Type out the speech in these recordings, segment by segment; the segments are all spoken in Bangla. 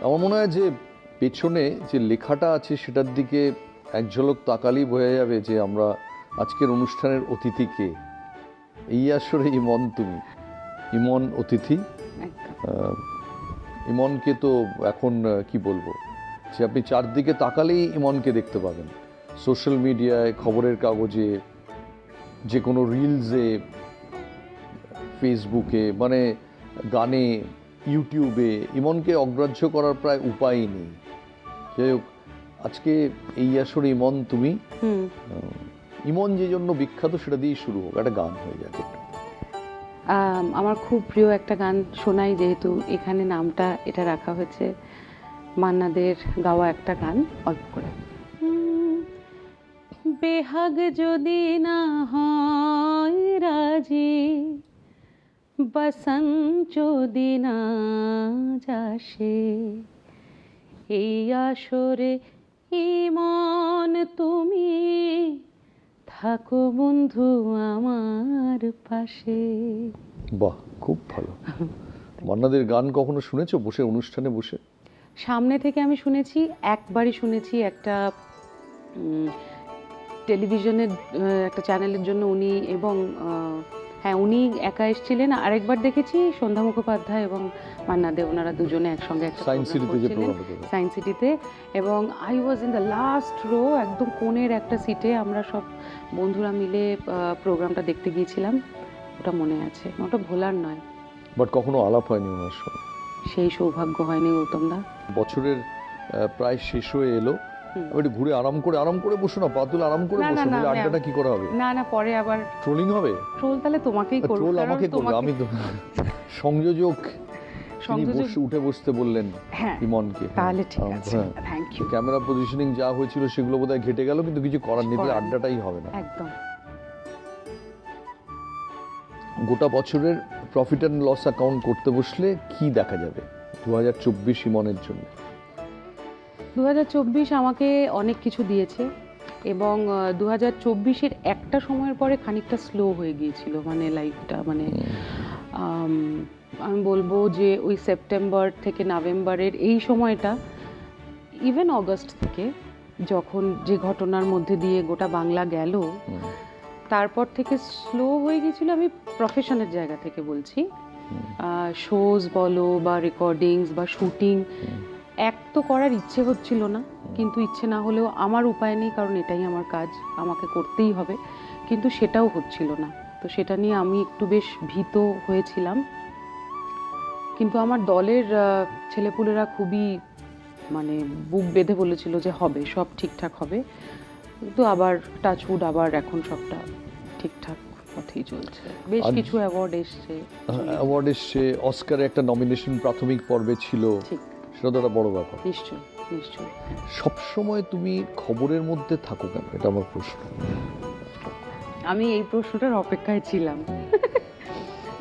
আমার মনে হয় যে পেছনে যে লেখাটা আছে সেটার দিকে এক ঝলক তাকালেই বোঝা যাবে যে আমরা আজকের অনুষ্ঠানের অতিথি কে। এই আসরে ইমন তুমি, ইমন অতিথি। ইমনকে তো এখন কি বলবো, যে আপনি চারদিকে তাকালেই ইমনকে দেখতে পাবেন, সোশ্যাল মিডিয়ায়, খবরের কাগজে, যে কোনো রিলসে, ফেসবুকে, মানে গানে, ইউটিউবে ইমনকে অগ্রাহ্য করার প্রায় উপায়ই নেই। যাই হোক, আজকে এই আসরে ইমন তুমি, ইমন যে জন্য বিখ্যাত সেটা দিয়েই শুরু হোক, একটা গান হয়ে যাক। আমার খুব প্রিয় একটা গান শোনাই, যেহেতু এখানে নামটা এটা রাখা হয়েছে, মান্নাদের গাওয়া একটা গান অল্প করে। বেহাগ যদি না হয় রাজি, বসন্ত যদি না যাসে, এই আসরে ইমন তুমি থাকো বন্ধু আমার পাশে। বাহ, খুব ভালো। মান্নাদের গান কখনো শুনেছো বসে, অনুষ্ঠানে বসে? সামনে থেকে আমি শুনেছি, একবারই শুনেছি, একটা টেলিভিশনের একটা চ্যানেলের জন্য উনি, এবং হ্যাঁ উনি একা এসেছিলেন। আরেকবার দেখেছি সন্ধ্যা মুখোপাধ্যায় এবং মান্না দে, ওনারা দুজনে একসঙ্গে একটা সায়েন্স সিটিতে যে করছিলেন, সায়েন্স সিটিতে। এবং I was in the last row, একদম কোণের একটা সিটে আমরা সব বন্ধুরা মিলে প্রোগ্রামটা দেখতে গিয়েছিলাম। ওটা মনে আছে, ওটা ভোলার নয়। বাট কখনো আলাপ হয়নি ওনার সঙ্গে, সেই সৌভাগ্য হয়নি গৌতম দা। বছরের প্রায় শেষ হয়ে এলো, একটু ঘুরে আরাম করে বসো না, পা তুলে আরাম করে বসো, নাহলে আড্ডাটা কি করা হবে? না পরে আবার ট্রোলিং হবে। ট্রোল তাহলে তোমাকেই করব, ট্রোল আমাকে করবে, আমি তো সংযোজক উঠে বসতে বললেন ইমনকে। তাহলে ঠিক আছে, থ্যাংক ইউ। ক্যামেরা পজিশনিং যা হয়েছিল সেগুলো বোধহয় ঘেটে গেল, কিন্তু কিছু করার নেই, আড্ডাটাই হবে না। একদম। গোটা বছরের প্রফিট অ্যান্ড লস অ্যাকাউন্ট করতে বসলে কি দেখা যাবে 2024 ইমনের জন্য? 2024 আমাকে অনেক কিছু দিয়েছে, এবং 2024-এর একটা সময়ের পরে খানিকটা স্লো হয়ে গিয়েছিল, মানে লাইফটা, মানে আমি বলবো যে ওই সেপ্টেম্বর থেকে নভেম্বরের এই সময়টা, ইভেন অগস্ট থেকে, যখন যে ঘটনার মধ্যে দিয়ে গোটা বাংলা গেল, তারপর থেকে স্লো হয়ে গিয়েছিল। আমি প্রফেশনের জায়গা থেকে বলছি, শোজ বলো বা রেকর্ডিংস বা শুটিং, এক তো করার ইচ্ছে হচ্ছিল না, কিন্তু ইচ্ছে না হলেও আমার উপায় নেই, কারণ এটাই আমার কাজ, আমাকে করতেই হবে, কিন্তু সেটাও হচ্ছিল না। তো সেটা নিয়ে আমি একটু বেশ ভীত হয়েছিলাম, কিন্তু আমার দলের ছেলেপুলেরা খুবই মানে বুক বেঁধে বলেছিল যে হবে, সব ঠিকঠাক হবে। কিন্তু আবার টাচউড, আবার এখন সবটা ঠিকঠাক পথেই চলছে। বেশ কিছু অ্যাওয়ার্ড এসছে, অস্কারে একটা নমিনেশন প্রাথমিক পর্বে ছিল, সেটা তো একটা বড় ব্যাপার। নিশ্চয়ই। সবসময় তুমি খবরের মধ্যে থাকো কেন, এটা আমার প্রশ্ন। আমি এই প্রশ্নটার অপেক্ষায় ছিলাম।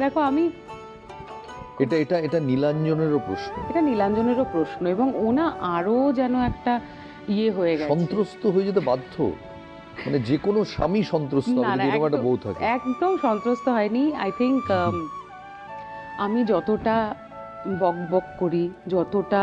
দেখো, আমি এটা নীলাঞ্জনেরও প্রশ্ন, এবং ওনা আরো যেন একটা হয়ে গেছে, সন্ত্রস্ত হয়ে যেতে বাধ্য, মানে যে কোনো স্বামী সন্ত্রস্ত হবে, এরকম একটা বউ থাকে। একদম সন্ত্রস্ত হয়নি। আই থিঙ্ক আমি যতটা বক করি, যতটা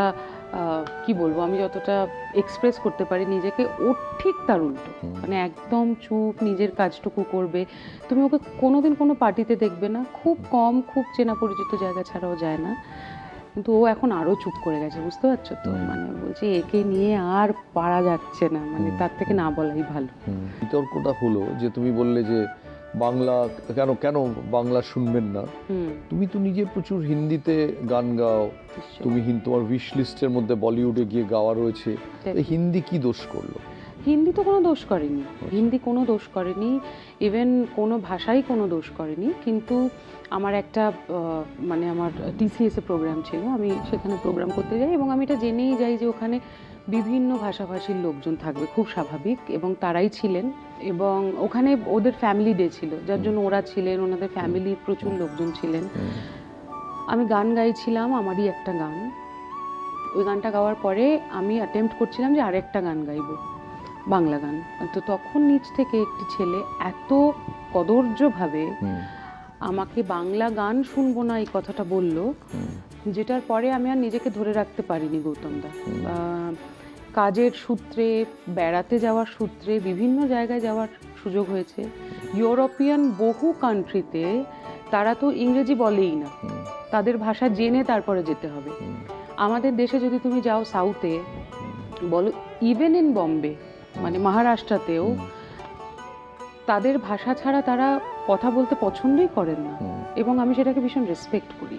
কি বলবো, আমি যতটা এক্সপ্রেস করতে পারি নিজেকে, ও ঠিক তার উল্টো, মানে একদম চুপ, নিজের কাজটুকু করবে। তুমি ওকে কোনোদিন কোনো পার্টিতে দেখবে না, খুব কম, খুব চেনা পরিচিত জায়গা ছাড়াও যায় না। কিন্তু ও এখন আরো চুপ করে গেছে, বুঝতে পারছো তো, মানে বলছি একে নিয়ে আর পারা যাচ্ছে না, মানে তার থেকে না বলাই ভালো। বিতর্কটা হলো যে তুমি বললে যে বাংলা কেন বাংলা শুনবেন না, তুমি তো নিজে প্রচুর হিন্দিতে গান গাও, তুমি তোমার উইশ লিস্টের মধ্যে বলিউডে গিয়ে গাওয়া রয়েছে, হিন্দি কি দোষ করলো? হিন্দি তো কোনো দোষ করেনি, হিন্দি কোনো দোষ করেনি, ইভেন কোনো ভাষাই কোনো দোষ করেনি। কিন্তু আমার একটা মানে আমার টিসিএসে প্রোগ্রাম ছিল, আমি সেখানে প্রোগ্রাম করতে যাই, এবং আমি এটা জেনেই যাই যে ওখানে বিভিন্ন ভাষাভাষীর লোকজন থাকবে, খুব স্বাভাবিক, এবং তারাই ছিলেন। এবং ওখানে ওদের ফ্যামিলি ডে ছিল, যার জন্য ওরা ছিলেন, ওনাদের ফ্যামিলির প্রচুর লোকজন ছিলেন। আমি গান গাইছিলাম, আমারই একটা গান, ওই গানটা গাওয়ার পরে আমি অ্যাটেম্প্ট করছিলাম যে আরেকটা গান গাইবো, বাংলা গান। তো তখন নিচ থেকে একটি ছেলে এত কদর্যভাবে আমাকে বাংলা গান শুনবো না এই কথাটা বললো, যেটার পরে আমি আর নিজেকে ধরে রাখতে পারিনি গৌতমদা। কাজের সূত্রে, বেড়াতে যাওয়ার সূত্রে বিভিন্ন জায়গায় যাওয়ার সুযোগ হয়েছে। ইউরোপিয়ান বহু কান্ট্রিতে তারা তো ইংরেজি বলেই না, তাদের ভাষা জেনে তারপরে যেতে হবে। আমাদের দেশে যদি তুমি যাও সাউথে বলো, ইভেন ইন বম্বে মানে মহারাষ্ট্রতেও তাদের ভাষা ছাড়া তারা কথা বলতে পছন্দই করেন না, এবং আমি সেটাকে ভীষণ রেসপেক্ট করি।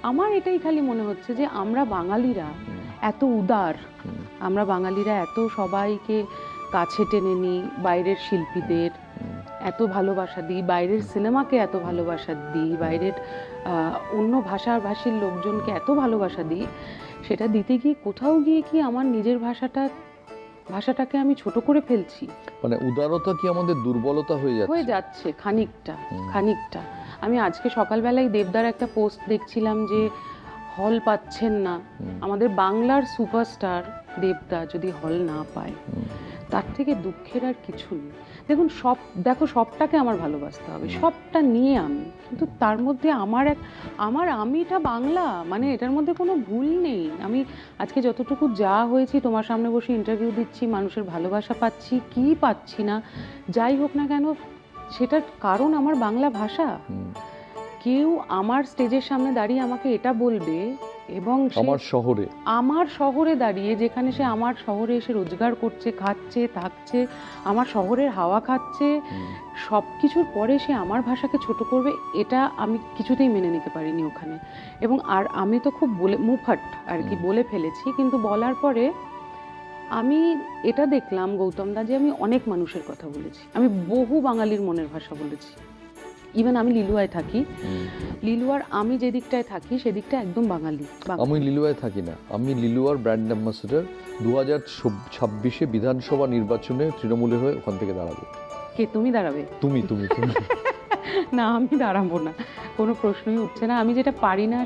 আমার এটাই খালি মনে হচ্ছে যে আমরা বাঙালিরা এত উদার, আমরা বাঙালিরা এত সবাইকে কাছে টেনে নিই, বাইরের শিল্পীদের এত ভালোবাসা দিই, বাইরের সিনেমাকে এত ভালোবাসা দিই, বাইরের অন্য ভাষাভাষীর লোকজনকে এত ভালোবাসা দিই, সেটা দিতে গিয়ে কোথাও গিয়ে কি আমার নিজের ভাষাটাকে আমি ছোট করে ফেলছি? মানে উদারতা কি আমাদের দুর্বলতা হয়ে যাচ্ছে খানিকটা। আমি আজকে সকালবেলায় দেবদার একটা পোস্ট দেখছিলাম যে হল পাচ্ছেন না, আমাদের বাংলার সুপারস্টার দেবদা যদি হল না পায়, তার থেকে দুঃখের আর কিছু নেই। দেখো সবটাকে আমার ভালোবাসতে হবে, সবটা নিয়ে আমি, কিন্তু তার মধ্যে আমার আমিটা বাংলা, মানে এটার মধ্যে কোনো ভুল নেই। আমি আজকে যতটুকু যা হয়েছি, তোমার সামনে বসে ইন্টারভিউ দিচ্ছি, মানুষের ভালোবাসা পাচ্ছি কি পাচ্ছি না, যাই হোক না কেন, সেটার কারণ আমার বাংলা ভাষা। কেউ আমার স্টেজের সামনে দাঁড়িয়ে আমাকে এটা বলবে, এবং আমার শহরে দাঁড়িয়ে, যেখানে সে আমার শহরে এসে রোজগার করছে, খাচ্ছে, থাকছে, আমার শহরের হাওয়া খাচ্ছে, সব কিছুর পরে সে আমার ভাষাকে ছোট করবে, এটা আমি কিছুতেই মেনে নিতে পারিনি ওখানে। এবং আর আমি তো খুব মুফাট আর কি বলে ফেলেছি, কিন্তু বলার পরে আমি এটা দেখলাম গৌতমদা যে আমি অনেক মানুষের কথা বলেছি, আমি বহু বাঙালির মনের ভাষা বলেছি। ইভেন আমি লিলুয়ায় থাকি, লিলুয়ার আমি যে দিকটায় থাকি সেদিকটা একদম বাঙালি। আমি লিলুয়ায় থাকি না, আমি লিলুয়ার ব্র্যান্ড অ্যাম্বাসেডর। 2026 বিধানসভা নির্বাচনে তৃণমূলের হয়ে ওখান থেকে দাঁড়াবো। কে তুমি দাঁড়াবে? তুমি না, আমি দাঁড়াবো না, কোনো প্রশ্নই উঠছে না। আমি যেটা পারি না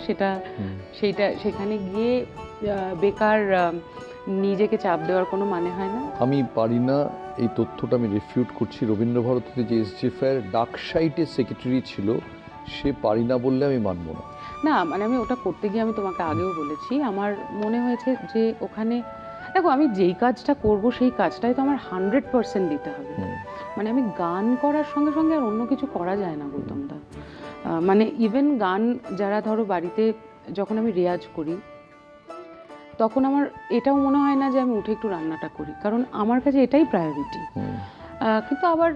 সেখানে গিয়ে বেকার নিজেকে চাপ দেওয়ার কোনো মানে হয় না। আমি পারি না, এই তথ্যটা আমি রিফিউট করছি। রবীন্দ্রভারতীতে যে এসজিএফআইয়ের ডাকসাইটের সেক্রেটারি ছিল, সে পারি না বললে আমি মানব না। না, মানে আমি ওটা করতে গিয়ে, আমি তোমাকে আগেও বলেছি, আমার মনে হয়েছে যে ওখানে দেখো, আমি যেই কাজটা করব সেই কাজটাই তো আমার 100% দিতে হবে। মানে আমি গান করার সঙ্গে সঙ্গে আর অন্য কিছু করা যায় না গৌতমদা। মানে ইভেন গান, যারা ধরো বাড়িতে যখন আমি রেয়াজ করি, তখন আমার এটাও মনে হয় না যে আমি উঠে একটু রান্নাটা করি, কারণ আমার কাছে এটাই প্রায়োরিটি। কিন্তু আবার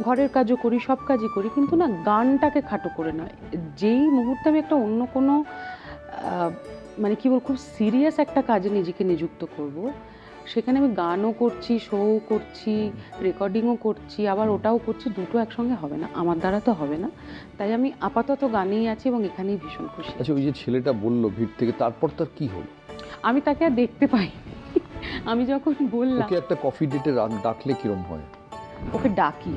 ঘরের কাজও করি, সব কাজই করি, কিন্তু না, গানটাকে খাটো করে নয়। যেই মুহূর্তে আমি একটা অন্য কোনো মানে কি বল, খুব সিরিয়াস একটা কাজে নিজেকে নিযুক্ত করব, সেখানে আমি গানও করছি, শো করছি, রেকর্ডিংও করছি, আবার ওটাও করছি, দুটো একসঙ্গে হবে না, আমার দ্বারা তো হবে না। তাই আমি আপাতত গানেই আছি এবং এখানেই ভীষণ খুশি। আচ্ছা, ওই যে ছেলেটা বললো ভিড় থেকে, তারপর তার কি হলো? আমি তাকে আর দেখতে পাই। আমি যখন বললাম, ওকে একটা কফি ডেটে ডাকলে কিরম হয়? ওকে ডাকি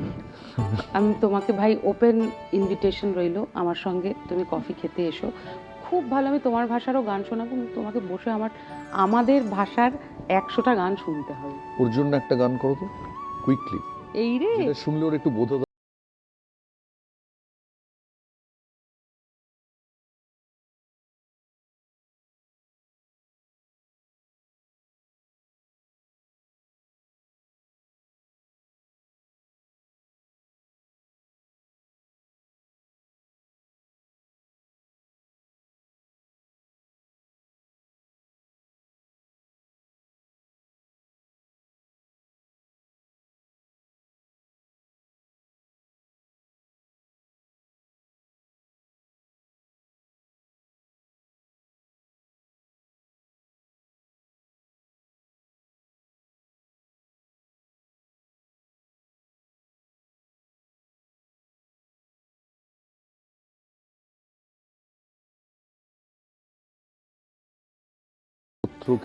আমি, তোমাকে ভাই ওপেন ইনভিটেশন রইলো, আমার সঙ্গে তুমি কফি খেতে এসো, খুব ভালো, আমি তোমার ভাষারও গান শোনাবো, তোমাকে বসে আমাদের ভাষার 100টা গান শুনতে হবে। ওর জন্য একটা গান করো তো, কুইকলি। এই রে, যেটা শুনলে ওর একটু বোধ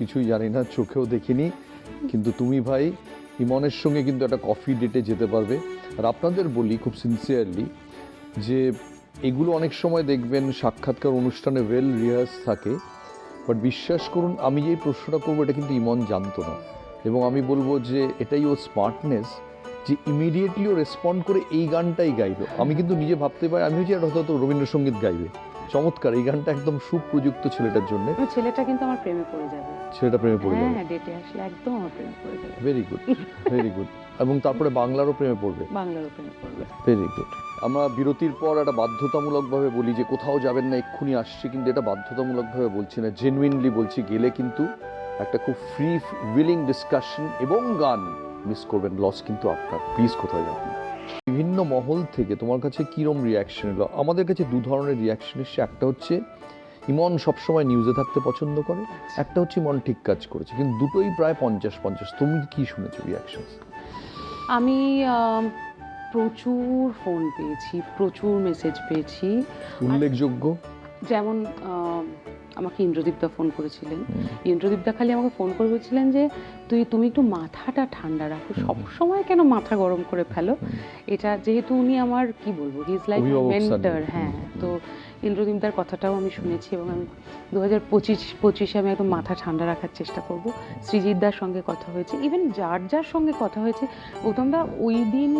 কিছুই জানি না, চোখেও দেখিনি, কিন্তু তুমি ভাই ইমনের সঙ্গে কিন্তু একটা কফি ডেটে যেতে পারবে। আর আপনাদের বলি খুব সিনসিয়ারলি যে এগুলো অনেক সময় দেখবেন সাক্ষাৎকার অনুষ্ঠানে ওয়েল রিহার্স থাকে, বাট বিশ্বাস করুন, আমি যেই প্রশ্নটা করবো এটা কিন্তু ইমন জানতো না, এবং আমি বলবো যে এটাই ওর স্মার্টনেস, যে ইমিডিয়েটলি ও রেসপন্ড করে এই গানটাই গাইলো। আমি কিন্তু নিজে ভাবতে পারি, আমি হচ্ছে হয়তো রবীন্দ্রসঙ্গীত গাইবে। চমৎকার, এই গানটা একদম সুপ্রযুক্ত ছেলেটার জন্য। ছেলেটা কিন্তু আমার প্রেমে পড়ে যাবে, ছেলেটা প্রেমে পড়ে যাবে। হ্যাঁ ডেটে আসলে একদম আমার প্রেমে পড়ে যাবে। Very good, very good. এবং তারপরে বাংলারও প্রেমে পড়বে। বাংলারও প্রেমে পড়বে। Very good. আমরা বিরতির পর একটা বাধ্যতামূলকভাবে বলি যে কোথাও যাবেন না, এক্ষুনি আসছি, কিন্তু এটা বাধ্যতামূলকভাবে বলছি না, জেনুইনলি বলছি। গেলে কিন্তু একটা খুব ফ্রি উইলিং ডিসকাশন এবং গান মিস করবেন, লস কিন্তু আপনার। প্লিজ কোথাও যাবেন না। বিভিন্ন মহল থেকে তোমার কাছে কীরকম রিয়াকশন এলো? আমাদের কাছে দু ধরনের রিয়াকশন এসছে। একটা হচ্ছে ইমন সবসময় নিউজে থাকতে পছন্দ করে, একটা হচ্ছে ইমন ঠিক কাজ করেছে, কিন্তু দুটোই প্রায় 50-50। তুমি কি শুনেছো রিয়াকশন? আমি প্রচুর ফোন পেয়েছি, প্রচুর মেসেজ পেয়েছি। উল্লেখযোগ্য যেমন আমাকে ইন্দ্রদীপদা ফোন করেছিলেন। ইন্দ্রদীপদা খালি আমাকে ফোন করে বলছিলেন যে তুমি একটু মাথাটা ঠান্ডা রাখো, সবসময় কেন মাথা গরম করে ফেলো। এটা যেহেতু উনি আমার কি বলবো, হি ইজ লাইক মেন্টর। হ্যাঁ, তো ইন্দ্রদীপদার কথাটাও আমি শুনেছি এবং আমি 2025-25 আমি একদম মাথা ঠান্ডা রাখার চেষ্টা করব। সৃজিতদার সঙ্গে কথা হয়েছে, ইভেন যার সঙ্গে কথা হয়েছে। গৌতমদা ওই দিন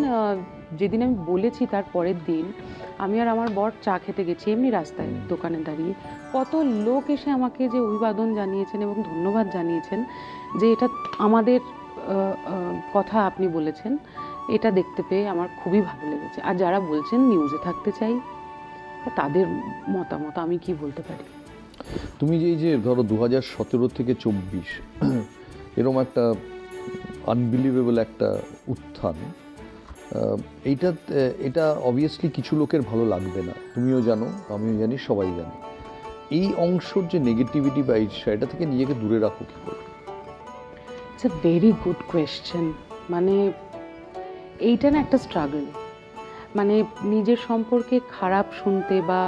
যেদিন আমি বলেছি তার পরের দিন আমি আর আমার বর চা খেতে গেছি এমনি রাস্তায় দোকানে দাঁড়িয়ে, কত লোক এসে আমাকে যে অভিবাদন জানিয়েছেন এবং ধন্যবাদ জানিয়েছেন যে এটা আমাদের কথা আপনি বলেছেন। এটা দেখতে পেয়ে আমার খুবই ভালো লেগেছে। আর যারা বলছেন নিউজে থাকতে চাই, তাদের মতামত আমি কি বলতে পারি। তুমি যে ধরো 2017 থেকে 24 এরকম একটা আনবিলিভেবল একটা উত্থান, এটা অবভিয়াসলি কিছু লোকের ভালো লাগবে না, তুমিও জানো, আমিও জানি, সবাই জানে। এই অংশের যে নেগেটিভিটি বা ঈর্ষা, এটা থেকে নিজেকে দূরে রাখো কি করে? It's a very good question. মানে এইটা না একটা স্ট্রাগল। মানে নিজের সম্পর্কে খারাপ শুনতে, বা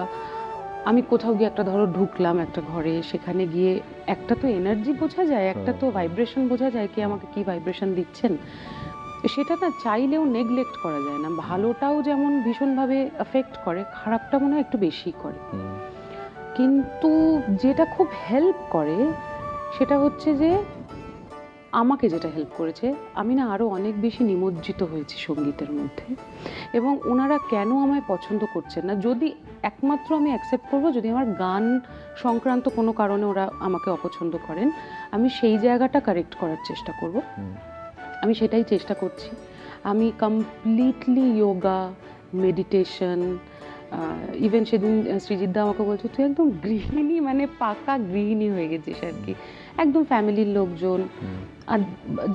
আমি কোথাও গিয়ে একটা ধরো ঢুকলাম একটা ঘরে, সেখানে গিয়ে একটা তো এনার্জি বোঝা যায়, একটা তো ভাইব্রেশন বোঝা যায়, কে আমাকে কি ভাইব্রেশন দিচ্ছেন। সেটা না চাইলেও নেগলেক্ট করা যায় না। ভালোটাও যেমন ভীষণভাবে এফেক্ট করে, খারাপটা মনে হয় একটু বেশি করে। কিন্তু যেটা খুব হেল্প করে সেটা হচ্ছে যে, আমাকে যেটা হেল্প করেছে, আমি না আরও অনেক বেশি নিমজ্জিত হয়েছি সঙ্গীতের মধ্যে। এবং ওনারা কেন আমায় পছন্দ করছেন না, যদি একমাত্র আমি অ্যাকসেপ্ট করবো যদি আমার গান সংক্রান্ত কোনো কারণে ওরা আমাকে অপছন্দ করেন, আমি সেই জায়গাটা কারেক্ট করার চেষ্টা করব। আমি সেটাই চেষ্টা করছি। আমি কমপ্লিটলি যোগা, মেডিটেশন, ইভেন সেদিন সৃজিতদা আমাকে বলছে তুই একদম গৃহিণী, মানে পাকা গৃহিণী হয়ে গেছিস আর কি, একদম ফ্যামিলির লোকজন। আর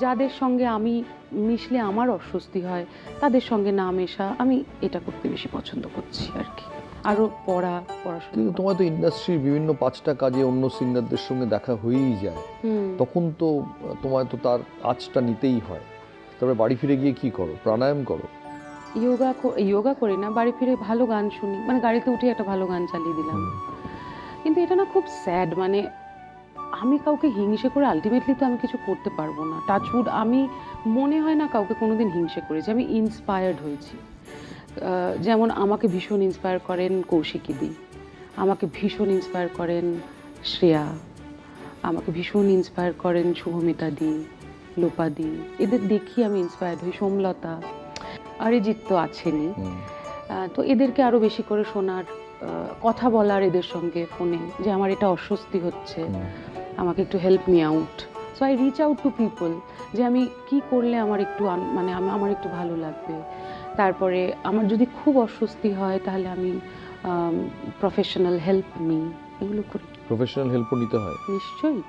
যাদের সঙ্গে আমি মিশলে আমার অস্বস্তি হয় তাদের সঙ্গে না মেশা, আমি এটা করতে বেশি পছন্দ করছি আর কি। আরও পড়াশোনা। কিন্তু তোমার তো ইন্ডাস্ট্রির বিভিন্ন 5টা কাজে অন্য সিঙ্গারদের সঙ্গে দেখা হয়েই যায়, তখন তো তোমায় তো তার আঁচটা নিতেই হয়। তারপরে বাড়ি ফিরে গিয়ে কি করো? প্রাণায়াম করো? যোগা করি না, বাড়ি ফিরে ভালো গান শুনি, মানে গাড়িতে উঠে একটা ভালো গান চালিয়ে দিলাম। কিন্তু এটা না খুব স্যাড, মানে আমি কাউকে হিংসে করে আলটিমেটলি তো আমি কিছু করতে পারবো না। টাচউড, আমি মনে হয় না কাউকে কোনোদিন হিংসে করেছি। আমি ইন্সপায়ার্ড হয়েছি। যেমন আমাকে ভীষণ ইন্সপায়ার করেন কৌশিকীদি, আমাকে ভীষণ ইন্সপায়ার করেন শ্রেয়া, আমাকে ভীষণ ইন্সপায়ার করেন শুভমিতাদি, লোপাদি। এদের দেখি আমি ইন্সপায়ার্ড হই। সোমলতা, অরিজিৎ তো আছেনই। তো এদেরকে আরও বেশি করে শোনার, কথা বলার এদের সঙ্গে ফোনে যে আমার এটা অস্বস্তি হচ্ছে, আমাকে একটু help me out. So I reach out to people যে আমি কি করলে আমার একটু মানে আমার একটু ভালো লাগবে। তারপরে আমার যদি খুব অস্বস্তি হয় তাহলে আমি প্রফেশনাল হেল্প নিই, এগুলো করি। প্রফেশনাল হেল্পও নিতে হয় নিশ্চয়ই,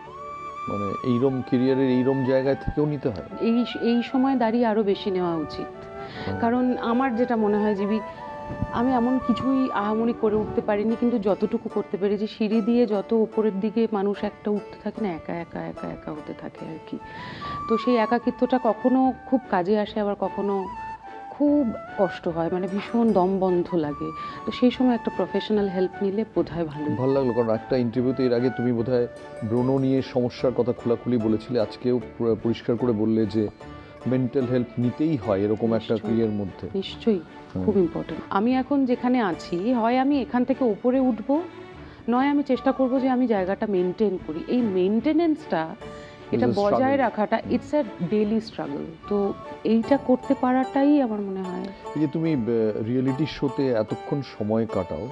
মানে এইরকম কেরিয়ারের এইরকম জায়গায় থেকেও নিতে হয়। এই সময় দাঁড়িয়ে আরও বেশি নেওয়া উচিত। কারণ আমার যেটা মনে হয় জীবী, আমি এমন কিছুই আহামরি করে উঠতে পারিনি, কিন্তু যতটুকু করতে পেরেছি, সিঁড়ি দিয়ে যত উপরের দিকে মানুষ একটা উঠতে থাকে না, একা একা একা একা হতে থাকে আর কি। তো সেই একাকিত্বটা কখনো খুব কাজে আসে, আবার কখনো খুব কষ্ট হয়, মানে ভীষণ দমবন্ধ লাগে। তো সেই সময় একটা প্রফেশনাল হেল্প নিলে বোধহয় ভালো লাগলো। কারণ একটা ইন্টারভিউতে এর আগে তুমি বোধহয় ব্রণ নিয়ে সমস্যার কথা খোলাখুলি বলেছিলে, আজকেও পরিষ্কার করে বললে যে মেন্টাল হেল্প নিতেই হয় এরকম একটা ক্রিয়ার মধ্যে। নিশ্চয়ই, খুব ইম্পর্টেন্ট। আমি এখন যেখানে আছি, হয় আমি এখান থেকে উপরে উঠবো, নয় আমি চেষ্টা করব যে আমি জায়গাটা মেনটেন করি। এই মেনটেনেন্সটা এটা It's a বজায় struggle. রাখাটা ইটস আ ডেইলি স্ট্রাগল। তো এইটা করতে পারাটাই আমার মনে হয়। এই যে তুমি রিয়েলিটি শোতে এতক্ষণ সময় কাটাও,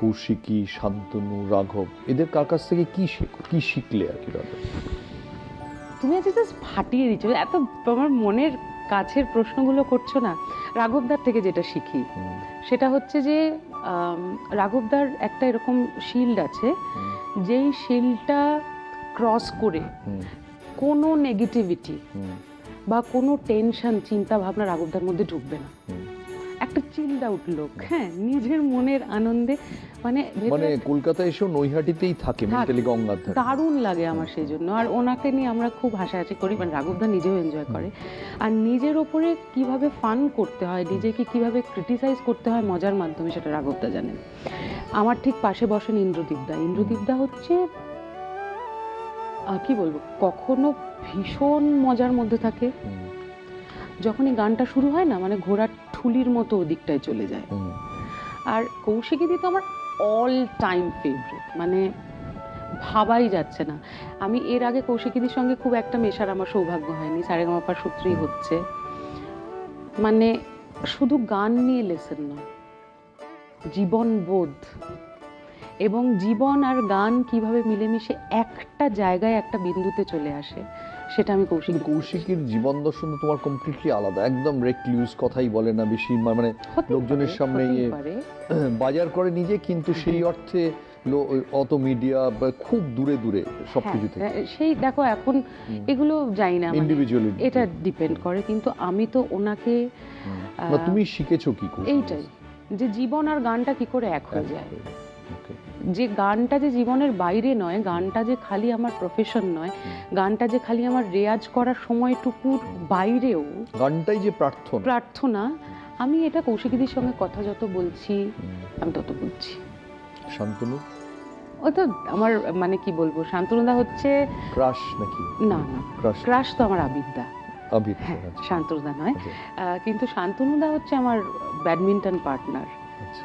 কৌশিকী, শান্তনু, রাঘব, এদের কার কাছ থেকে কি শেখো, কি শিখলে আর কি রাঘব? তুমি আজকে জাস্ট ফাটিয়ে দিচ্ছ, এত তোমার মনের কাছের প্রশ্নগুলো করছো না। রাঘবদার থেকে যেটা শিখি সেটা হচ্ছে যে রাঘবদার একটা এরকম শিল্ড আছে, যেই শিল্ডটা ক্রস করে কোনো নেগেটিভিটি বা কোনো টেনশন, চিন্তা ভাবনা রাঘবদার মধ্যে ঢুকবে না। একটা চিল্ড আউট লোক, হ্যাঁ, নিজের মনের আনন্দে, মানে মানে কলকাতায় এসেও নৈহাটিতেই থাকে, মেন্টালি গঙ্গার ধারে। দারুণ লাগে আমার সেই জন্য। আর ওনাকে নিয়ে আমরা খুব হাসাহাসি করি, মানে রাঘবদা নিজেও এনজয় করে। আর নিজের ওপরে কিভাবে ফান করতে হয়, নিজেকে কিভাবে ক্রিটিসাইজ করতে হয় মজার মাধ্যমে, সেটা রাঘবদা জানেন। আমার ঠিক পাশে বসেন ইন্দ্রদীপদা। ইন্দ্রদীপদা হচ্ছে কি বলবো, কখনো ভীষণ মজার মধ্যে থাকে, যখনই গানটা শুরু হয় না, মানে ঘোড়ার ঠুলির মতো ওদিকটায় চলে যায়। আর কৌশিকীদি তো আমার অল টাইম ফেভারিট, মানে ভাবাই যাচ্ছে না। আমি এর আগে কৌশিকীদির সঙ্গে খুব একটা মেশার আমার সৌভাগ্য হয়নি, সারেগামাপার সূত্রেই হচ্ছে। মানে শুধু গান নিয়ে লেসেন নয়, জীবনবোধ এবং জীবন আর গান কিভাবে মিলেমিশে একটা জায়গায় একটা বিন্দুতে চলে আসে, সেটা আমি কৌশিকীর জীবন দর্শন তো তোমার কমপ্লিটলি আলাদা, একদম রেকলিউজ, কথাই বলে না বেশি, মানে লোকজনের সামনে বাজার করে নিজে, কিন্তু সেই অর্থে অত মিডিয়া খুব দূরে দূরে সবকিছু থেকে। সেই দেখো এখন এগুলো জানি না, ইন্ডিভিজুয়ালি এটা ডিপেন্ড করে, কিন্তু আমি তো ওনাকে তুমি শিখেছো কি করে এইটাই, যে জীবন আর গানটা কি করে এক হয়ে যায়, যে গানটা যে জীবনের বাইরে নয়, গানটা যে খালি আমার প্রফেশন নয়, গানটা যে খালি আমার রেয়াজ করার সময়টুকুর বাইরেও, গানটাই যে প্রার্থনা। আমি এটা কৌশিকীদির সঙ্গে কথা যত বলছি আমি তত বুঝছি। শান্তনু ও তো আমার, মানে কি বলবো, শান্তনুদা হচ্ছে ক্রাশ নাকি? না না, ক্রাশ তো আমার আবিদ্যা, হ্যাঁ, শান্তনুদা নয়। কিন্তু শান্তনুদা হচ্ছে আমার ব্যাডমিন্টন পার্টনার,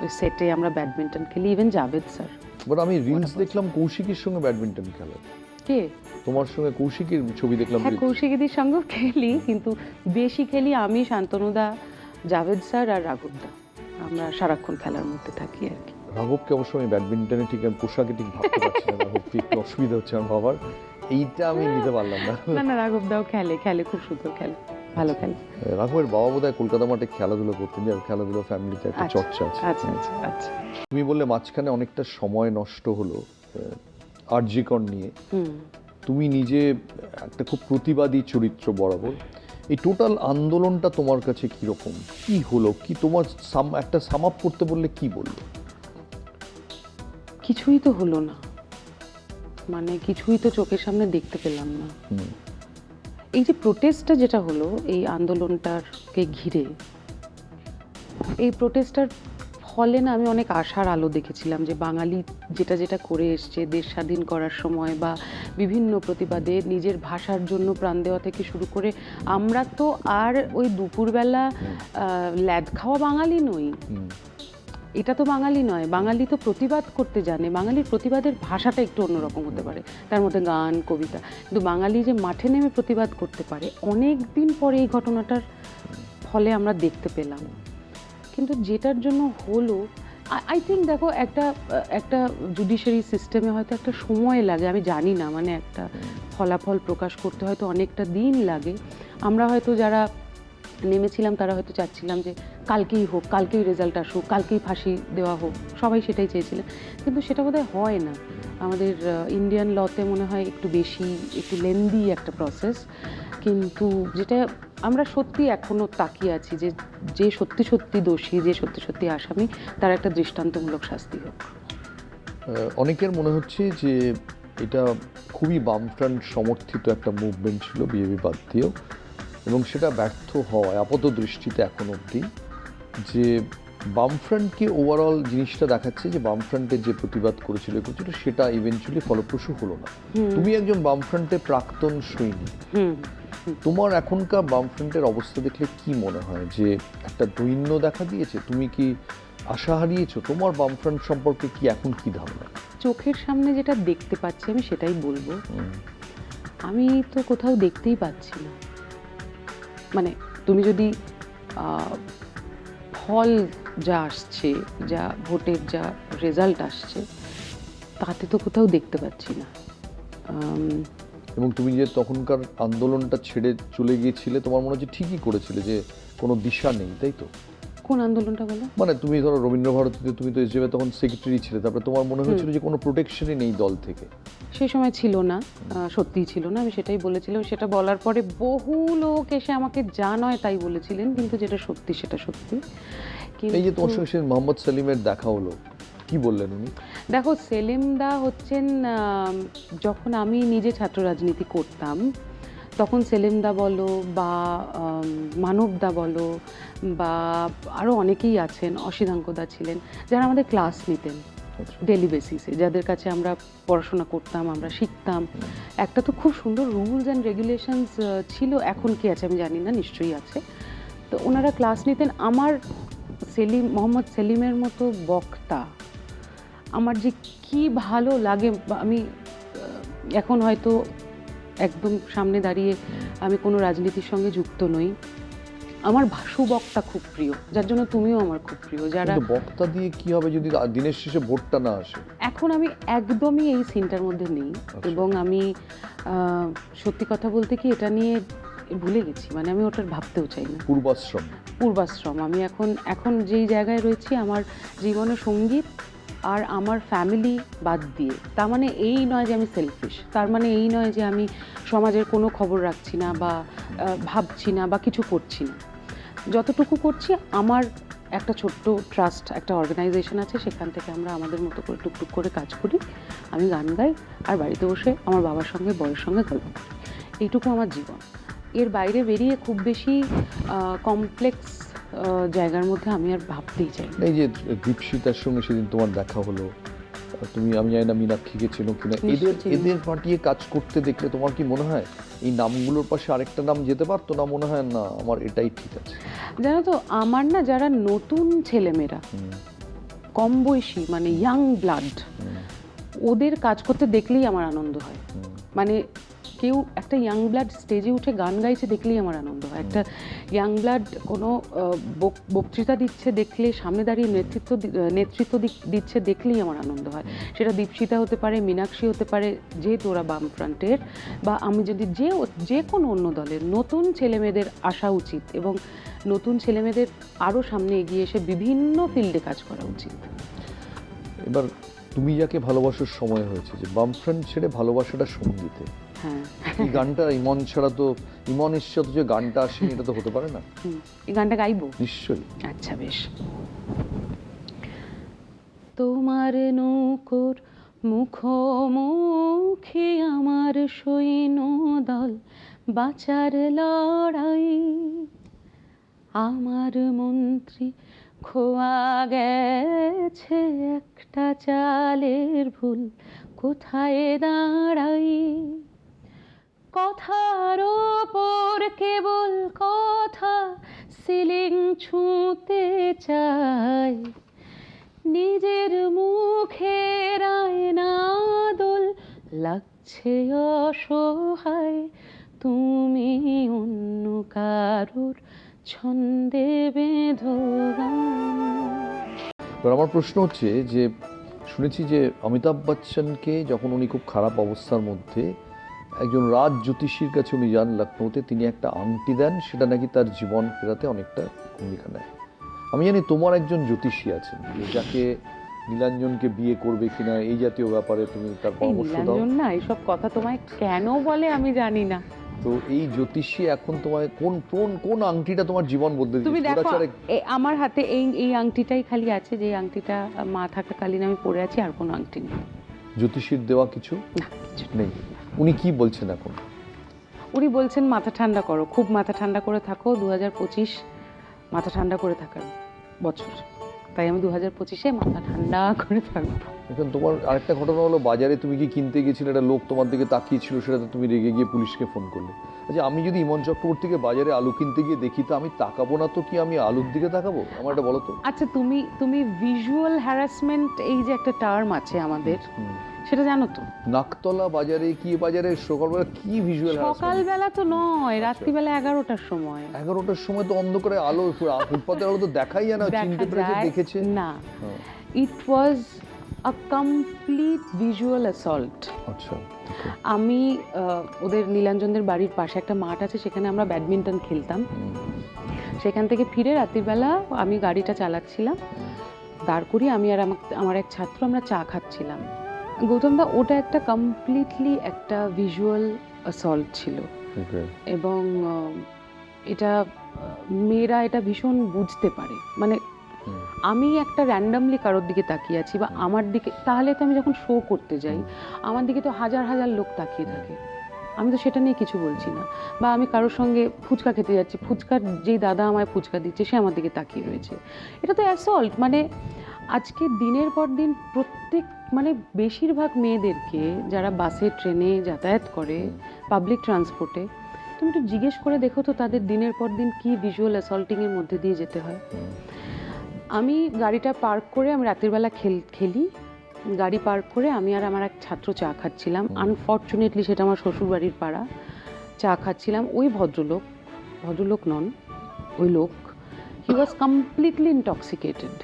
ওই সেটে আমরা ব্যাডমিন্টন খেলি, ইভেন জাভেদ স্যার। বাট আমি রিলস দেখলাম কৌশিকীর সঙ্গে ব্যাডমিন্টন খেলা। কে? তোমার সঙ্গে কৌশিকীর ছবি দেখলাম। হ্যাঁ, কৌশিকীদির সঙ্গেও খেলি, কিন্তু বেশি খেলি আমি, শান্তনুদা, জাভেদ স্যার আর রাঘবদা। আমরা সারাক্ষণ খেলার মধ্যে থাকি আর কি। রাঘবকে অবশ্য আমি ব্যাডমিন্টনে ঠিক পোশাকে ঠিক ভাবতে পারছি না, রাঘবকে একটু অসুবিধা হচ্ছে আমার ভাবার, এইটা আমি নিতে পারলাম না। না, রাঘবদাও খেলে খুব সুন্দর খেলে, ভালো খেলে। রাঘবের বাবা বোধহয় কলকাতা মাঠে খেলাধুলো করতেন, যে খেলাধুলো ফ্যামিলিতে একটা চর্চা আছে। আচ্ছা আচ্ছা আচ্ছা। তুমি বললে মাঝখানে অনেকটা সময় নষ্ট হলো আরজিকর নিয়ে, তুমি নিজে একটা খুব প্রতিবাদী চরিত্র বরাবর। এই টোটাল আন্দোলনটা তোমার কাছে কিরকম, কি হলো, কি তোমার একটা সাম আপ করতে বললে কি বলবে? কিছুই তো হলো না, মানে কিছুই তো চোখের সামনে দেখতে পেলাম না। এই যে প্রোটেস্টটা যেটা হলো, এই আন্দোলনটাকে ঘিরে, এই প্রোটেস্টটার ফলে না আমি অনেক আশার আলো দেখেছিলাম, যে বাঙালি যেটা যেটা করে এসছে দেশ স্বাধীন করার সময়, বা বিভিন্ন প্রতিবাদে নিজের ভাষার জন্য প্রাণ দেওয়া থেকে শুরু করে, আমরা তো আর ওই দুপুরবেলা ল্যাদ খাওয়া বাঙালি নই। এটা তো বাঙালি নয়, বাঙালি তো প্রতিবাদ করতে জানে, বাঙালির প্রতিবাদের ভাষাটা একটু অন্যরকম হতে পারে, তার মধ্যে গান, কবিতা, কিন্তু বাঙালি যে মাঠে নেমে প্রতিবাদ করতে পারে, অনেক দিন পরে এই ঘটনাটার ফলে আমরা দেখতে পেলাম। কিন্তু যেটার জন্য হলো, আই থিঙ্ক, দেখো, একটা জুডিশিয়ারি সিস্টেমে হয়তো একটা সময় লাগে, আমি জানি না, মানে একটা ফলাফল প্রকাশ করতে হয়তো অনেকটা দিন লাগে। আমরা হয়তো যারা নেমেছিলাম তারা হয়তো চাচ্ছিলাম যে কালকেই হোক, কালকেই রেজাল্ট আসুক, কালকেই ফাঁসি দেওয়া হোক, সবাই সেটাই চেয়েছিলেন, কিন্তু সেটা বোধহয় হয় না। আমাদের ইন্ডিয়ান লতে মনে হয় একটু লেন্দি একটা প্রসেস, কিন্তু যেটা আমরা সত্যি এখনও তাকিয়ে আছি, যে সত্যি সত্যি দোষী, যে সত্যি সত্যি আসামি, তার একটা দৃষ্টান্তমূলক শাস্তি হোক। অনেকের মনে হচ্ছে যে এটা খুবই বামফ্রন্ট সমর্থিত একটা মুভমেন্ট ছিল, বিজেপি বাদ দিয়েও, এবং সেটা ব্যর্থ হওয়ায় আপাত দৃষ্টিতে এখন অবধি, যে বামফ্রন্টকে ওভারঅল জিনিসটা দেখাচ্ছে যে বামফ্রন্টের যে প্রতিবাদ করেছিল সেটা ইভেনচুয়ালি ফলপ্রসূ হলো না। তুমি একজন বামফ্রন্টের প্রাক্তন সৈনিক, তোমার এখনকার বামফ্রন্টের অবস্থা দেখলে কি মনে হয়, যে একটা দৈন্য দেখা দিয়েছে? তুমি কি আশা হারিয়েছো? তোমার বামফ্রন্ট সম্পর্কে কি এখন কি ধারণা? চোখের সামনে যেটা দেখতে পাচ্ছি আমি সেটাই বলবো। আমি তো কোথাও দেখতেই পাচ্ছি না। মানে তুমি যদি ফল যা আসছে, যা ভোটের যা রেজাল্ট আসছে, তাতে তো কোথাও দেখতে পাচ্ছি না। এবং তুমি যে তখনকার আন্দোলনটা ছেড়ে চলে গিয়েছিলে, তোমার মনে হচ্ছে ঠিকই করেছিলে, যে কোনো দিশা নেই, তাই তো? কোন আন্দোলনটা বলো? মানে তুমি ধরো রবীন্দ্রভারতীতে তুমি তো এসএফ তখন সেক্রেটারি ছিলে, তারপরে তোমার মনে হয়েছিল যে কোনো প্রোটেকশনই নেই দল থেকে। সেই সময় ছিল না, সত্যিই ছিল না, আমি সেটাই বলেছিলাম। সেটা বলার পরে বহু লোক এসে আমাকে যা নয় তাই বলেছিলেন, কিন্তু যেটা সত্যি সেটা সত্যি। এই যে তোমার সঙ্গে মোহাম্মদ সেলিমের দেখা হলো, কি বললেন উনি? দেখো, সেলিম দা হচ্ছেন, যখন আমি নিজে ছাত্র রাজনীতি করতাম তখন সেলিম দা বলো বা মানব দা বলো বা আরও অনেকেই আছেন, অসিতাঙ্কদা ছিলেন, যারা আমাদের ক্লাস নিতেন ডেলি বেসিসে, যাদের কাছে আমরা পড়াশোনা করতাম, আমরা শিখতাম। একটা তো খুব সুন্দর রুলস অ্যান্ড রেগুলেশনস ছিল, এখন কি আছে আমি জানি না, নিশ্চয়ই আছে। তো ওনারা ক্লাস নিতেন। আমার মোহাম্মদ সেলিমের মতো বক্তা আমার যে কি ভালো লাগে। আমি এখন হয়তো একদম সামনে দাঁড়িয়ে আমি কোনো রাজনীতির সঙ্গে যুক্ত নই, আমার সুবক্তা খুব প্রিয়, যার জন্য তুমিও আমার খুব প্রিয়। যারা বক্তা দিয়ে কি হবে যদি দিনের শেষে ভোটটা না আসে? এখন আমি একদমই এই সিনটার মধ্যে নেই, এবং আমি সত্যি কথা বলতে কি এটা নিয়ে ভুলে গেছি, মানে আমি ওটার ভাবতেও চাই না। পূর্বাশ্রম আমি এখন যেই জায়গায় রয়েছি, আমার জীবনে সঙ্গীত আর আমার ফ্যামিলি বাদ দিয়ে। তার মানে এই নয় যে আমি সেলফিশ, তার মানে এই নয় যে আমি সমাজের কোনো খবর রাখছি না বা ভাবছি না বা কিছু করছি না। যতটুকু করছি, আমার একটা ছোট্ট ট্রাস্ট, একটা অর্গানাইজেশন আছে, সেখান থেকে আমরা আমাদের মতো করে টুকটুক করে কাজ করি। আমি গান গাই আর বাড়িতে বসে আমার বাবার সঙ্গে বউয়ের সঙ্গে গল্প করি। এইটুকু আমার জীবন। এর বাইরে বেরিয়ে খুব বেশি কমপ্লেক্স জায়গার মধ্যে আমি আর ভাবতেই চাই। এই যে দীপশিতার সঙ্গে সেদিন তোমার দেখা হলো, তুমি, আমি জানি না মীনাক্ষীকে চেনো কিনা, এদের পাঠিয়ে কাজ করতে দেখলে তোমার কি মনে হয় এই নামগুলোর পাশে আরেকটা নাম যেতে পারতো না? মনে হয় না আমার এটাই ঠিক আছে? জানো তো, আমার না যারা নতুন ছেলেমেয়েরা, কম বয়সী, মানে ইয়াং ব্লাড, ওদের কাজ করতে দেখলেই আমার আনন্দ হয়। মানে কেউ একটা ইয়াং ব্লাড স্টেজে উঠে গান গাইছে দেখলেই আমার আনন্দ হয়। একটা ইয়াং ব্লাড কোনো বক্তৃতা দিচ্ছে দেখলে, সামনে দাঁড়িয়ে নেতৃত্ব দিচ্ছে দেখলেই আমার আনন্দ হয়। সেটা দীপশিতা হতে পারে, মীনাক্ষী হতে পারে, যেহেতু ওরা বামফ্রন্টের, বা আমি যদি যে কোনো অন্য দলের। নতুন ছেলেমেয়েদের আসা উচিত, এবং নতুন ছেলেমেয়েদের আরও সামনে এগিয়ে এসে বিভিন্ন ফিল্ডে কাজ করা উচিত। এবার তুমি যাকে ভালোবাসার সময় হয়েছে, যে বামফ্রন্ট ছেড়ে ভালোবাসাটা সঙ্গীতে, হ্যাঁ, এই গানটা ইমন ছাড়া তো, ইমনের সাথে যে গানটা আসেনি, এটা তো হতে পারে না। এই গানটা গাইবো? নিশ্চয়ই। আচ্ছা, বেশ। তোমার নৌকোর মুখোমুখি আমার সৈন্য দল, বাঁচার লড়াই, আমার মন্ত্রী খোয়া গেছে একটা চালের ভুল, কোথায় দাঁড়াই, কথার ওপর কেবল কথা, সিলিং ছুঁতে চাই, নিজের মুখের আয়না দোল লাগছে অসহায়, তুমি অন্য কারুর ছন্দে বেঁধো গান। আমার প্রশ্ন হচ্ছে যে, শুনেছি যে অমিতাভ বচ্চনকে যখন উনি খুব খারাপ অবস্থার মধ্যে একজন রাজ জ্যোতিষীর কাছে উনি যান লখনৌতে, তিনি একটা আংটি দেন, সেটা নাকি তার জীবন ফেরাতে অনেকটা ভূমিকা নেয়। আমি জানি তোমার একজন জ্যোতিষী আছেন, যাকে নীলাঞ্জনকে বিয়ে করবে কিনা এই জাতীয় ব্যাপারে তুমি তার পরামর্শ দাও। নীলাঞ্জন না, এইসব কথা তোমায় কেন বলে আমি জানি না। তো এই জ্যোতিষী এখন তোমায় কোন আংটিটা তোমার জীবন বদলে দিয়েছে? তুমি দেখো, আমার হাতে এই আংটিটাই খালি আছে, যে আংটিটা মা থাকাকালীন আমি পরে আছি, আর কোনো আংটি নেই। জ্যোতিষীর দেওয়া কিছু নেই? উনি কি বলছেন এখন? উনি বলছেন মাথা ঠান্ডা করো, খুব মাথা ঠান্ডা করে থাকো, 2025 মাথা ঠান্ডা করে থাকার বছর, তাই আমি 2025-এ মাথা ঠান্ডা করে থাকবো। এখন তোমার আরেকটা ঘটনা হলো, বাজারে তুমি কি কিনতে গেছিলে, একটা লোক তোমার দিকে তাকিয়েছিল, সেটাতে তুমি রেগে গিয়ে পুলিশকে ফোন করলে। আচ্ছা, আমি যদি ইমন চক্রবর্তীকে বাজারে আলু কিনতে গিয়ে দেখি, তো আমি তাকাবো না তো কি আমি আলুর দিকে তাকাবো? আমার এটা বলো তো। আচ্ছা, তুমি ভিজুয়াল হ্যারাসমেন্ট, এই যে একটা টার্ম আছে আমাদের, সেটা জানো তো? নাকতলা বাজারে কি বাজারে সকালবেলা কি ভিজুয়াল? সকালবেলা তো নয়, রাত্রিবেলা 11টার সময়। 11টার সময় তো অন্ধকারে আলো, ফুটপাতের আলো তো দেখাই যায় না, চিনতে পেরেছে, দেখেছে না, ইট ওয়াজ আ কমপ্লিট ভিজুয়াল অ্যাসল্ট। আচ্ছা, আমি ওদের নীলাঞ্জনদের বাড়ির পাশে একটা মাঠ আছে, সেখানে আমরা ব্যাডমিন্টন খেলতাম। সেখান থেকে ফিরে রাত্রিবেলা আমি গাড়িটা চালাচ্ছিলাম, দাঁড় করিয়ে আমি আর আমার এক ছাত্র আমরা চা খাচ্ছিলাম। গৌতম দা, ওটা একটা কমপ্লিটলি একটা ভিজুয়াল অ্যাসল্ট ছিল। এবং এটা মেয়েরা এটা ভীষণ বুঝতে পারে। মানে আমি একটা র্যান্ডামলি কারোর দিকে তাকিয়ে আছি বা আমার দিকে, তাহলে তো আমি যখন শো করতে যাই আমার দিকে তো হাজার হাজার লোক তাকিয়ে থাকে, আমি তো সেটা নিয়ে কিছু বলছি না। বা আমি কারোর সঙ্গে ফুচকা খেতে যাচ্ছি, ফুচকার যেই দাদা আমায় ফুচকা দিচ্ছে সে আমার দিকে তাকিয়ে রয়েছে, এটা তো অ্যাসল্ট। মানে আজকে দিনের পর দিন প্রত্যেক, মানে বেশিরভাগ মেয়েদেরকে যারা বাসে ট্রেনে যাতায়াত করে, পাবলিক ট্রান্সপোর্টে, তুমি একটু জিজ্ঞেস করে দেখো তো তাদের দিনের পর দিন কি ভিজুয়াল অ্যাসল্টিংয়ের মধ্যে দিয়ে যেতে হয়। আমি গাড়িটা পার্ক করে, আমি রাতেরবেলা খেলি, গাড়ি পার্ক করে আমি আর আমার এক ছাত্র চা খাচ্ছিলাম। আনফর্চুনেটলি সেটা আমার শ্বশুরবাড়ির পাড়া। চা খাচ্ছিলাম, ওই ভদ্রলোক নন, ওই লোক, হি ওয়াজ কমপ্লিটলি ইনটক্সিকেটেড।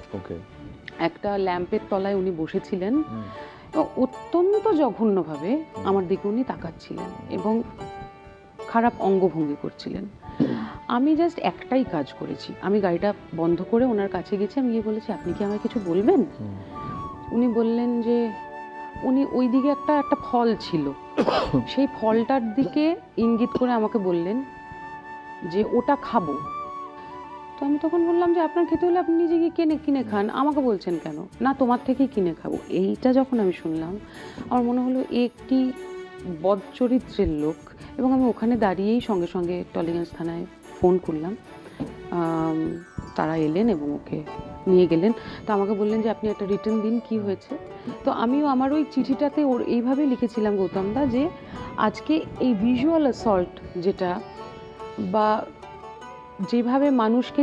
একটা ল্যাম্পের তলায় উনি বসেছিলেন, অত্যন্ত জঘন্যভাবে আমার দিকে উনি তাকাচ্ছিলেন এবং খারাপ অঙ্গভঙ্গি করছিলেন। আমি জাস্ট একটাই কাজ করেছি, আমি গাড়িটা বন্ধ করে ওনার কাছে গেছি, আমি গিয়ে বলেছি আপনি কি আমায় কিছু বলবেন? উনি বললেন যে উনি ওই দিকে একটা ফল ছিল, সেই ফলটার দিকে ইঙ্গিত করে আমাকে বললেন যে ওটা খাবো। তো আমি তখন বললাম যে আপনার খেতে হলে আপনি নিজে গিয়ে কিনে খান, আমাকে বলছেন কেন? না, তোমার থেকেই কিনে খাবো। এইটা যখন আমি শুনলাম আমার মনে হলো একটি বদ চরিত্রের লোক, এবং আমি ওখানে দাঁড়িয়েই সঙ্গে সঙ্গে টলিগঞ্জ থানায় ফোন করলাম। তারা এলেন এবং ওকে নিয়ে গেলেন। তো আমাকে বললেন যে আপনি একটা রিটার্ন দিন, কি হয়েছে। তো আমিও আমার ওই চিঠিটাতে ওর এইভাবে লিখেছিলাম, গৌতম দা, যে আজকে এই ভিজুয়াল অ্যাসল্ট যেটা, বা যেভাবে মানুষকে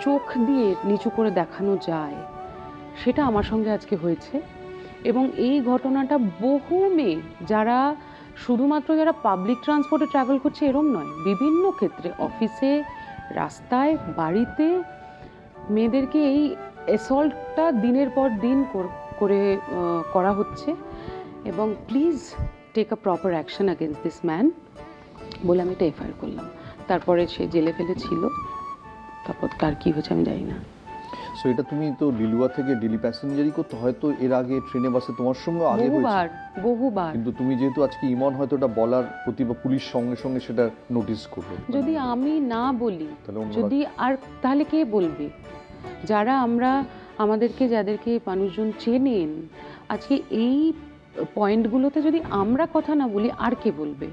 চোখ দিয়ে নিচু করে দেখানো যায়, সেটা আমার সঙ্গে আজকে হয়েছে। এবং এই ঘটনাটা বহু মেয়ে, যারা শুধুমাত্র যারা পাবলিক ট্রান্সপোর্টে ট্রাভেল করছে এরম নয়, বিভিন্ন ক্ষেত্রে অফিসে, রাস্তায়, বাড়িতে মেয়েদেরকে এই অ্যাসল্টটা দিনের পর দিন করে করা হচ্ছে। এবং please take a proper action against this man বলে আমি এটা এফআইআর করলাম। তারপরে সে জেলে ফেলেছিল, তারপর তার কি হয়েছে আমি জানি না। সো এটা তুমি তো লিলুয়া থেকে ডেলি প্যাসেঞ্জারই করতে, হয়তো এর আগে ট্রেনে বাসে তোমার সঙ্গে আগে বহুবার, কিন্তু তুমি যেহেতু আজকে ইমন হয়তো এটা বলার প্রতি বা পুলিশ সঙ্গে সঙ্গে সেটা নোটিস করলো। যদি আমি না বলি, যদি আর তাহলে কে বলবে? যারা আমাদেরকে যাদেরকে মানুষজন চেনেন, আজকে এই পয়েন্টগুলোতে যদি আমরা কথা না বলি আর কে বলবে?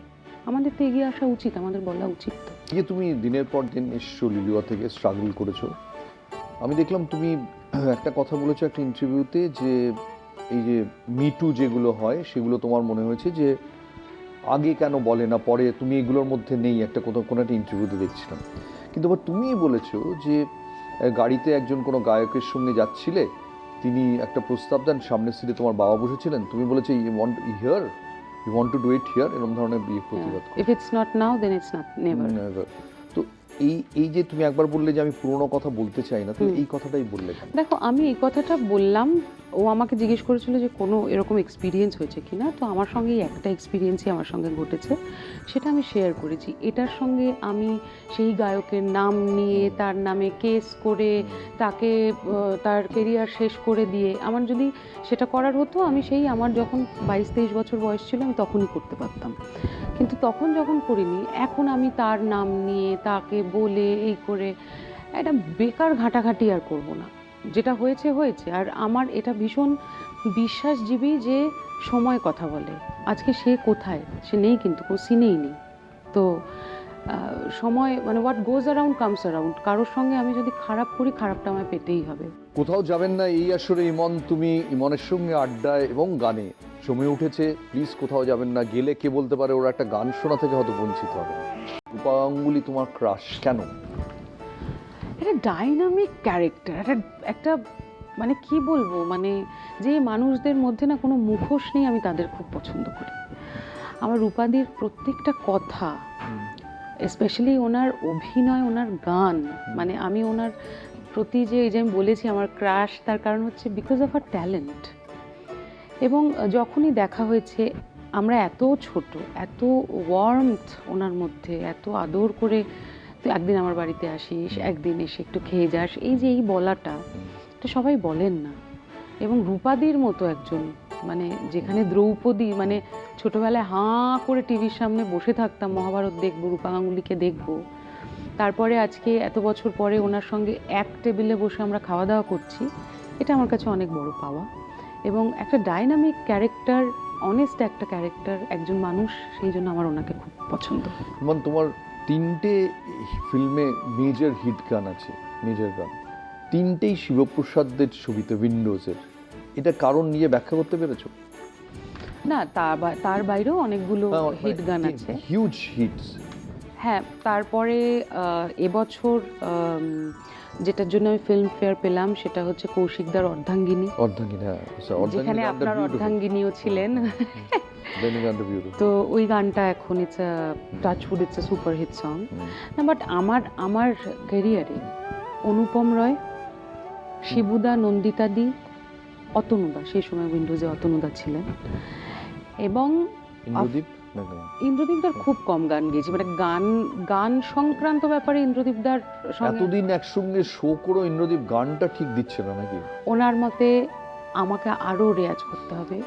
আমাদের তো এগিয়ে আসা উচিত, আমাদের বলা উচিত। তো তুমি দিনের পর দিন এসছো, লিলুয়া থেকে স্ট্রাগল করেছো। আমি দেখলাম তুমি একটা কথা বলেছো একটা ইন্টারভিউতে, যে এই যে মিটু যেগুলো হয় সেগুলো তোমার মনে হয়েছে যে আগে কেন বলে না, পরে, তুমি এগুলোর মধ্যে নেই, একটা কোনো একটা ইন্টারভিউতে দেখছিলাম। কিন্তু আবার তুমি বলেছো যে গাড়িতে একজন কোনো গায়কের সঙ্গে যাচ্ছিলে, তিনি একটা প্রস্তাব দেন, সামনের সিটে তোমার বাবা বসেছিলেন, তুমি বলেছো you want to do it here, এরকম ধরনের প্রতিবাদ। If it's not now then it's not never. তো এই যে তুমি একবার বললে যে আমি পুরোনো কথা বলতে চাই না, তো এই কথাটাই বললে কেন? দেখো, আমি এই কথাটা বললাম, ও আমাকে জিজ্ঞেস করেছিল যে কোনো এরকম এক্সপিরিয়েন্স হয়েছে কিনা। তো আমার সঙ্গে একটা এক্সপিরিয়েন্সই আমার সঙ্গে ঘটেছে, সেটা আমি শেয়ার করেছি। এটার সঙ্গে আমি সেই গায়কের নাম নিয়ে তার নামে কেস করে তাকে তার কেরিয়ার শেষ করে দিয়ে, আমার যদি সেটা করার হতো, আমি সেই আমার যখন 22-23 বছর বয়স ছিল আমি তখনই করতে পারতাম। কিন্তু তখন যখন করিনি, এখন আমি তার নাম নিয়ে তাকে বলে এই করে একটা বেকার ঘাঁটাঘাঁটি আর করব না। যেটা হয়েছে হয়েছে। আর আমার এটা ভীষণ বিশ্বাসজীবী যে সময় কথা বলে। আজকে সে কোথায়? সে নেই, কিন্তু কোনো সিনেই নেই। তো সময়, মানে what goes around comes around. কারোর সঙ্গে আমি যদি খারাপ করি, খারাপটা আমায় পেতেই হবে। কোথাও যাবেন না এই আসরে ইমন, তুমি ইমনের সঙ্গে আড্ডায় এবং গানে জমে উঠেছে। প্লিজ কোথাও যাবেন না, গেলে কে বলতে পারে ওরা একটা গান শোনা থেকে হয়তো বঞ্চিত হবে। রূপা গাঙ্গুলি তোমার ক্রাশ কেন? একটা ডাইনামিক ক্যারেক্টার, একটা মানে কি বলবো, মানে যে মানুষদের মধ্যে না কোনো মুখোশ নেই, আমি তাদের খুব পছন্দ করি। আমার রূপাদির প্রত্যেকটা কথা, স্পেশালি ওনার অভিনয়, ওনার গান, মানে আমি ওনার প্রতি যে এই যে আমি বলেছি আমার ক্রাশ, তার কারণ হচ্ছে বিকজ অফ আর ট্যালেন্ট। এবং যখনই দেখা হয়েছে, আমরা এত ছোট, এত ওয়ার্মথ ওনার মধ্যে, এত আদর করে তুই একদিন আমার বাড়িতে আসিস, একদিন এসে একটু খেয়ে যাস, এই যে এই বলাটা, এটা সবাই বলেন না। এবং রূপাদির মতো একজন, মানে যেখানে দ্রৌপদী, মানে ছোটবেলায় হাঁ করে টিভির সামনে বসে থাকতাম, মহাভারত দেখবো, রূপা গাঙ্গুলিকে দেখবো, তারপরে আজকে এত বছর পরে ওনার সঙ্গে এক টেবিলে বসে আমরা খাওয়া দাওয়া করছি, এটা আমার কাছে অনেক বড় পাওয়া। এবং একটা ডাইনামিক ক্যারেক্টার, অনেস্ট একটা ক্যারেক্টার, একজন মানুষ, সেই জন্য আমার ওনাকে খুব পছন্দ। মানে তোমার 3টে ফিল্মে মেজর হিট গান আছে, মেজর গান 3টেই শিবপ্রসাদের ছবিতে, উইন্ডোজের। এটা কারণ নিয়ে ব্যাখ্যা করতে পেরেছো? না, তার বাইরেও অনেকগুলো হিট গান আছে, হিউজ হিটস। হ্যাঁ, তারপরে এবছর যেটার জন্য আমি ফিল্ম ফেয়ার পেলাম সেটা হচ্ছে কৌশিকদার অর্ধাঙ্গিনী, যেখানে আপনার অর্ধাঙ্গিনীও ছিলেন। তো ওই গানটা এখন it's a touch wood, it's a super hit song. না, বাট আমার ক্যারিয়ারে অনুপম রয়, শিবুদা, নন্দিতাদি, অতনুদা, সেই সময় উইন্ডোজে অতনুদা ছিলেন, এবং ইন্দ্রদীপদার খুব কম গান গেয়েছি, মানে গান সংক্রান্ত ব্যাপারে ইন্দ্রদীপদার সঙ্গে। এতদিন একসঙ্গে শো করে ইন্দ্রদীপ গানটা ঠিক দিচ্ছে না নাকি? ওনার মতে আমাকে আরও রেয়াজ করতে হবে,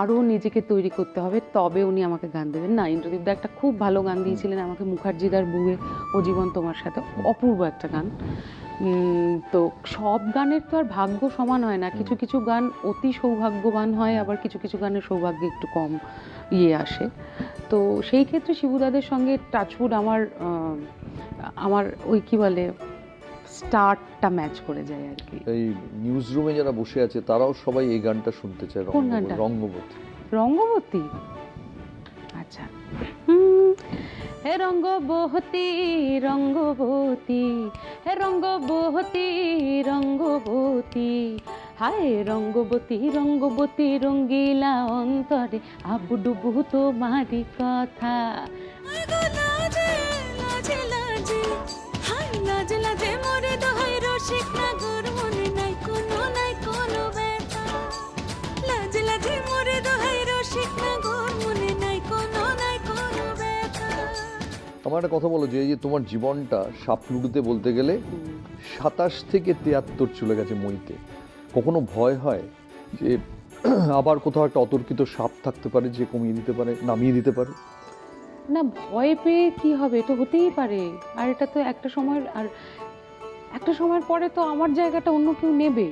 আরও নিজেকে তৈরি করতে হবে, তবে উনি আমাকে গান দেবেন। না, ইন্দ্রদীপদা একটা খুব ভালো গান দিয়েছিলেন আমাকে, মুখার্জিদার বুয়ে ও জীবন তোমার সাথে, অপূর্ব একটা গান। তো সব গানের তো আর ভাগ্য সমান হয় না, কিছু কিছু গান অতি সৌভাগ্যবান হয়, আবার কিছু কিছু গানের সৌভাগ্য একটু কম আসে। তো সেই ক্ষেত্রে শিবুদাদের সঙ্গে টাচউড আমার ওই কি বলে স্টার্টটা ম্যাচ করে যায় আর কি। এই নিউজ রুমে যারা বসে আছে তারাও সবাই এই গানটা শুনতে চায়, কোন গানটা? রঙ্গবতী। রঙ্গবতী, আচ্ছা। হে রঙ্গবতী রঙ্গবতী, হে রঙ্গবতী রঙ্গবতী, হায় রঙ্গবতী রঙ্গবতী, রঙ্গিলা অন্তরে আবডুবু তোমারি কথা। আমার একটা কথা বলো, যে এই যে তোমার জীবনটা সাপলুডুতে বলতে গেলে 27 থেকে 73 চলে গেছে মইতে, কখনো ভয় হয় যে আবার কোথাও একটা অতর্কিত সাপ থাকতে পারে যে কমিয়ে দিতে পারে, নামিয়ে দিতে পারে? না, ভয় পেয়ে কি হবে, এটা হতেই পারে। আর এটা তো একটা সময়ের পরে তো আমার জায়গাটা অন্য কেউ নেবে,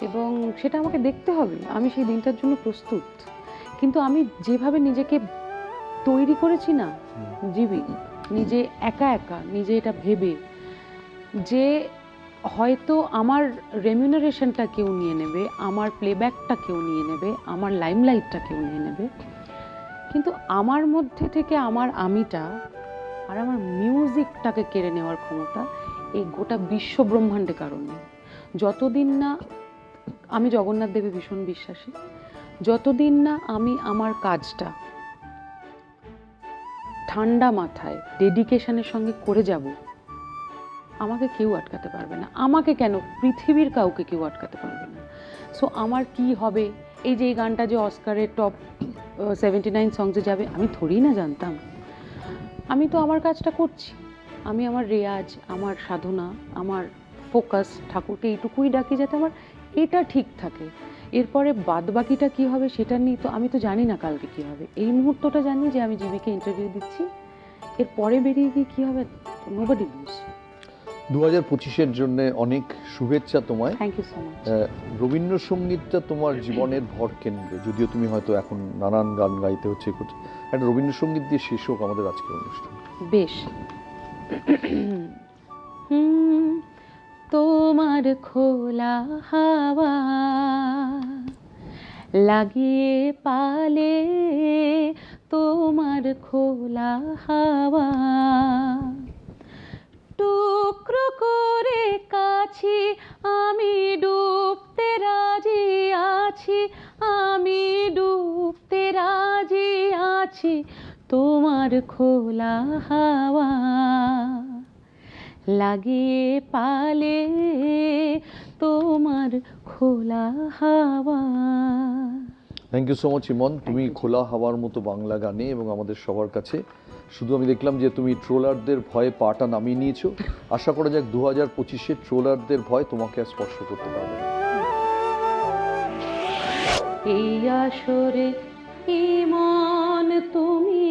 এবং সেটা আমাকে দেখতে হবে। আমি সেই দিনটার জন্য প্রস্তুত, কিন্তু আমি যেভাবে নিজেকে তৈরি করেছি না, জীবী, নিজে একা একা, নিজে এটা ভেবে যে হয়তো আমার রেমিউনারেশনটা কেউ নিয়ে নেবে, আমার প্লেব্যাকটা কেউ নিয়ে নেবে, আমার লাইমলাইটটা কেউ নিয়ে নেবে, কিন্তু আমার মধ্যে থেকে আমার আমিটা আর আমার মিউজিকটাকে কেড়ে নেওয়ার ক্ষমতা এই গোটা বিশ্ব ব্রহ্মাণ্ডে কারণ নেই। যতদিন না, আমি জগন্নাথ দেবে ভীষণ বিশ্বাসী, যতদিন না আমি আমার কাজটা ঠান্ডা মাথায় ডেডিকেশনের সঙ্গে করে যাব, আমাকে কেউ আটকাতে পারবে না। আমাকে কেন, পৃথিবীর কাউকে কেউ আটকাতে পারবে না। সো আমার কি হবে, এই যে এই গানটা যে অস্কারের টপ 79 সংসে যাবে, আমি থোড়ি না জানতাম। আমি তো আমার কাজটা করছি, আমি আমার রেয়াজ, আমার সাধনা, আমার ফোকাস, ঠাকুরকে এইটুকুই ডাকি যাতে আমার এটা ঠিক থাকে। এরপরে বাদবাকিটা কি হবে সেটা নিয়ে তো আমি তো জানি না কালকে কি হবে। এই মুহূর্তটা জানি যে আমি জীবিকে ইন্টারভিউ দিচ্ছি, এরপরে বেরিয়ে গিয়ে কি হবে নোবডি নোস। 2025-এর জন্য অনেক শুভেচ্ছা তোমায়। Thank you so much. রবীন্দ্রসঙ্গীতটা তোমার জীবনের ভর কেন্দ্রে, যদিও তুমি হয়তো এখন নানান গান গাইতে হচ্ছে, একটা রবীন্দ্রসঙ্গীত দিয়ে শেষ হোক আমাদের আজকের অনুষ্ঠান। বেশ। তোমার খোলা হাওয়া লাগিয়ে পালে, তোমার খোলা হাওয়া টুকরো করে কাছি আমি ডুব বুঝি তোমার খোলা হাওয়া, লাগিয়ে পালে তোমার খোলা হাওয়া। থ্যাংক ইউ সো মাচ ইমন, তুমি খোলা হাওয়ার মতো বাংলা গানে এবং আমাদের সবার কাছে। শুধু আমি দেখলাম যে তুমি ট্রোলারদের ভয়ে পাটা নামিয়ে নিয়েছো। আশা করা যাক 2025-এ ট্রোলারদের ভয় তোমাকে আর স্পর্শ করতে পারবে না। এই আসরে ইমন তুমি